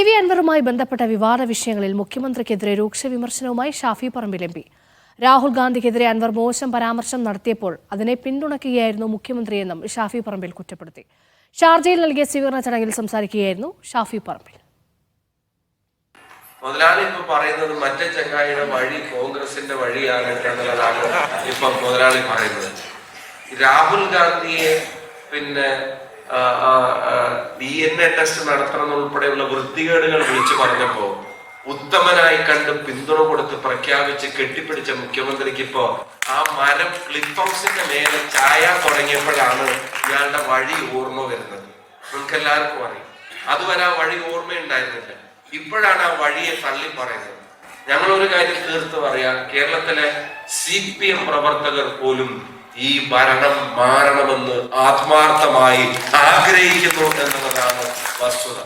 PV അൻവറുമായി ബന്ധപ്പെട്ട വിവാദ വിഷയങ്ങളിൽ മുഖ്യമന്ത്രിക്കെതിരെ രൂക്ഷ വിമർശനവുമായി ഷാഫി പറമ്പിൽ MP. രാഹുൽ ഗാന്ധിക്കെതിരെ അൻവർ മോശം പരാമർശം നടത്തിയപ്പോൾ അതിനെ പിന്തുണയ്ക്കുകയായിരുന്നു മുഖ്യമന്ത്രിയെന്നും ഷാഫി പറമ്പിൽ കുറ്റപ്പെടുത്തി. ഷാർജയിൽ നൽകിയ സ്വീകരണ ചടങ്ങിൽ സംസാരിക്കുകയായിരുന്നു ഷാഫി പറമ്പിൽ. മുതലാളി ഇപ്പൊ പറയുന്നത് മറ്റേ ചങ്ങായിയുടെ വഴി കോൺഗ്രസിന്റെ വഴിയാണ് എന്നുള്ളതാണ് ഇപ്പൊ മുതലാളി പറയുന്നത്. രാഹുൽ ഗാന്ധിയെ പിന്നെ DNA ടെസ്റ്റ് നടത്തണം ഉൾപ്പെടെയുള്ള വൃത്തികേടുകൾ വിളിച്ചു പറഞ്ഞപ്പോ ഉത്തമനായി കണ്ട് പിന്തുണ കൊടുത്ത് പ്രഖ്യാപിച്ച് കെട്ടിപ്പിടിച്ച മുഖ്യമന്ത്രിക്ക് ഇപ്പോ ആ മരം ക്ലിഫ് ഹൗസിന്റെ മേലെ ചായാൻ തുടങ്ങിയപ്പോഴാണ് ഇയാളുടെ വഴി ഓർമ്മ വരുന്നത്. നമുക്ക് എല്ലാവർക്കും അറിയാം, അതുവരെ ആ വഴി ഓർമ്മയുണ്ടായിരുന്നില്ല. ഇപ്പോഴാണ് ആ വഴിയെ തള്ളി പറയുന്നത്. ഞങ്ങൾ ഒരു കാര്യം തീർത്ത് പറയാം, കേരളത്തിലെ CPM പ്രവർത്തകർ പോലും ഈ ഭരണം മാറണമെന്ന് ആത്മാർത്ഥമായി ആഗ്രഹിക്കുന്നു എന്നുള്ളതാണ് വസ്തുത.